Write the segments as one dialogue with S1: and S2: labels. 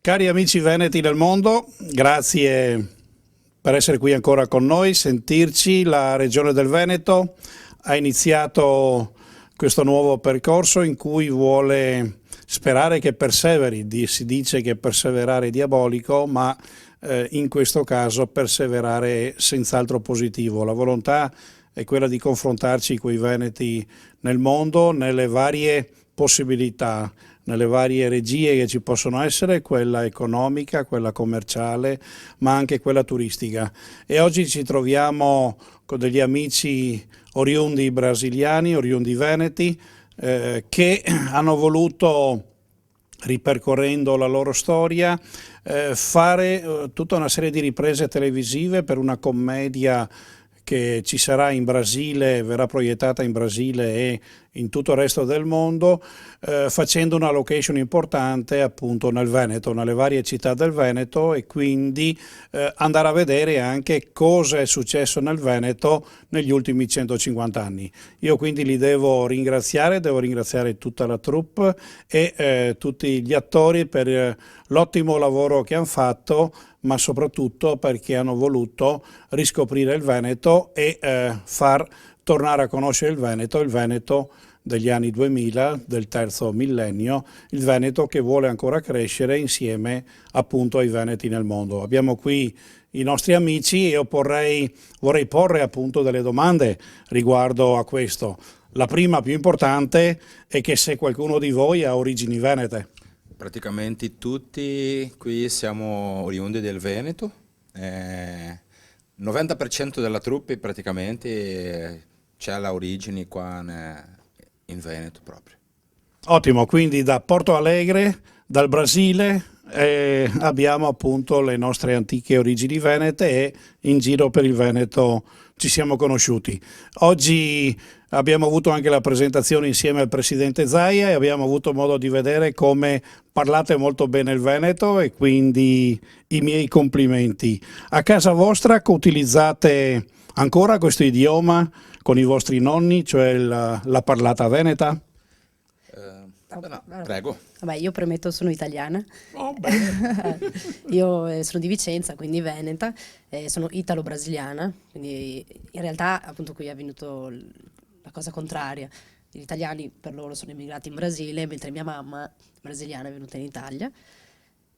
S1: Cari amici veneti del mondo, grazie per essere qui ancora con noi, sentirci. La Regione del Veneto ha iniziato questo nuovo percorso in cui vuole sperare che perseveri. Si dice che perseverare è diabolico, ma in questo caso perseverare è senz'altro positivo. La volontà è quella di confrontarci con i veneti nel mondo, nelle varie possibilità, nelle varie regie che ci possono essere, quella economica, quella commerciale, ma anche quella turistica. E oggi ci troviamo con degli amici oriundi brasiliani, oriundi veneti, che hanno voluto, ripercorrendo la loro storia, fare tutta una serie di riprese televisive per una commedia che ci sarà in Brasile, verrà proiettata in Brasile e in tutto il resto del mondo, facendo una location importante appunto nel Veneto, nelle varie città del Veneto, e quindi andare a vedere anche cosa è successo nel Veneto negli ultimi 150 anni. Io quindi li devo ringraziare tutta la troupe e tutti gli attori per l'ottimo lavoro che hanno fatto, ma soprattutto perché hanno voluto riscoprire il Veneto e far tornare a conoscere il Veneto degli anni 2000, del terzo millennio, il Veneto che vuole ancora crescere insieme appunto ai veneti nel mondo. Abbiamo qui i nostri amici e io vorrei porre appunto delle domande riguardo a questo. La prima, più importante, è che se qualcuno di voi ha origini venete.
S2: Praticamente tutti qui siamo oriundi del Veneto, 90% della troupe praticamente c'è l'origine qua in Veneto proprio.
S1: Ottimo, quindi da Porto Alegre, dal Brasile, abbiamo appunto le nostre antiche origini venete e in giro per il Veneto ci siamo conosciuti. Oggi abbiamo avuto anche la presentazione insieme al presidente Zaia e abbiamo avuto modo di vedere come parlate molto bene il Veneto, e quindi i miei complimenti. A casa vostra utilizzate ancora questo idioma con i vostri nonni, cioè la parlata veneta?
S2: No, prego.
S3: Vabbè, io premetto, sono italiana.
S1: Oh, bene.
S3: Io sono di Vicenza, quindi veneta, sono italo-brasiliana, quindi in realtà appunto qui è avvenuto la cosa contraria. Gli italiani per loro sono emigrati in Brasile, mentre mia mamma brasiliana è venuta in Italia.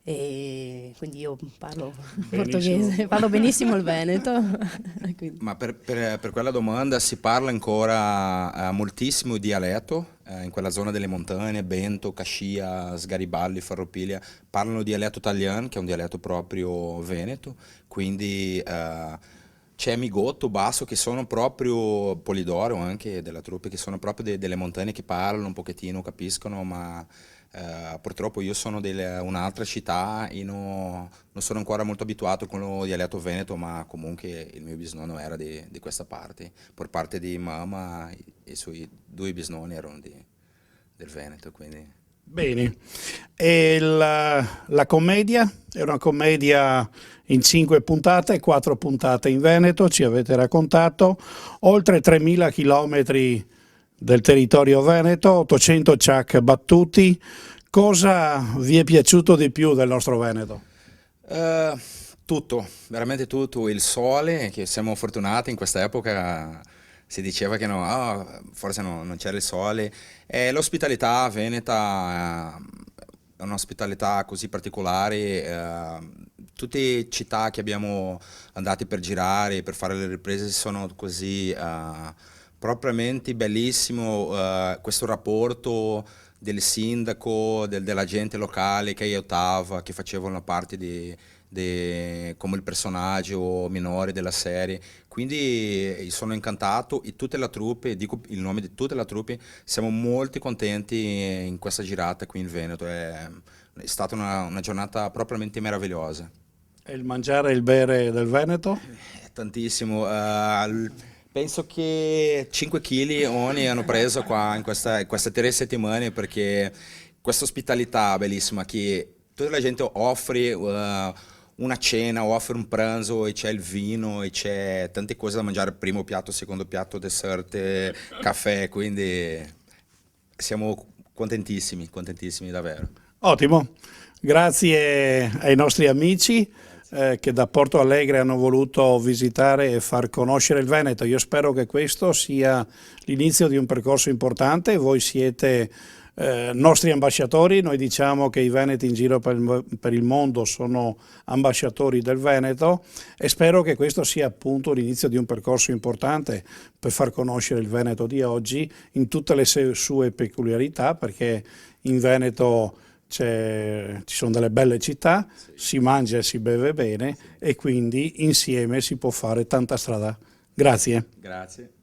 S3: E quindi io parlo portoghese, parlo benissimo il veneto. Quindi.
S2: Ma per quella domanda si parla ancora moltissimo dialetto, in quella zona delle montagne, Bento, Caxias, Garibaldi, Farroupilha, parlano dialetto italiano, che è un dialetto proprio veneto, quindi c'è Migotto, Basso, che sono proprio Polidoro anche della troupe, che sono proprio delle montagne che parlano un pochettino, capiscono, ma purtroppo io sono di un'altra città e non sono ancora molto abituato con lo dialetto veneto, ma comunque il mio bisnonno era di questa parte. Per parte di mamma i suoi due bisnonni erano del Veneto, quindi.
S1: Bene, e la commedia è una commedia in 5 puntate, 4 puntate in Veneto, ci avete raccontato, oltre 3.000 chilometri del territorio veneto, 800 ciak battuti. Cosa vi è piaciuto di più del nostro Veneto?
S2: Tutto, veramente tutto. Il sole, che siamo fortunati in questa epoca, si diceva che no, forse non c'era il sole. E l'ospitalità veneta è un'ospitalità così particolare. Tutte città che abbiamo andati per girare, per fare le riprese, sono così propriamente bellissimo. Questo rapporto del sindaco, della gente locale che aiutava, che facevano parte come il personaggio minore della serie. Quindi sono incantato e tutta la troupe, dico il nome di tutta la troupe, siamo molto contenti in questa girata qui in Veneto. È stata una giornata propriamente meravigliosa.
S1: E il mangiare e il bere del Veneto?
S2: Tantissimo. Penso che 5 kg ogni hanno preso qua in queste 3 settimane, perché questa ospitalità bellissima che tutta la gente offre una cena, offre un pranzo e c'è il vino e c'è tante cose da mangiare, primo piatto, secondo piatto, dessert, caffè, quindi siamo contentissimi davvero.
S1: Ottimo, Grazie ai nostri amici che da Porto Alegre hanno voluto visitare e far conoscere il Veneto. Io spero che questo sia l'inizio di un percorso importante. Voi siete nostri ambasciatori, noi diciamo che i veneti in giro per il mondo sono ambasciatori del Veneto e spero che questo sia appunto l'inizio di un percorso importante per far conoscere il Veneto di oggi in tutte le sue peculiarità, perché in Veneto ci sono delle belle città, si mangia e si beve bene e quindi insieme si può fare tanta strada. Grazie.
S2: Grazie.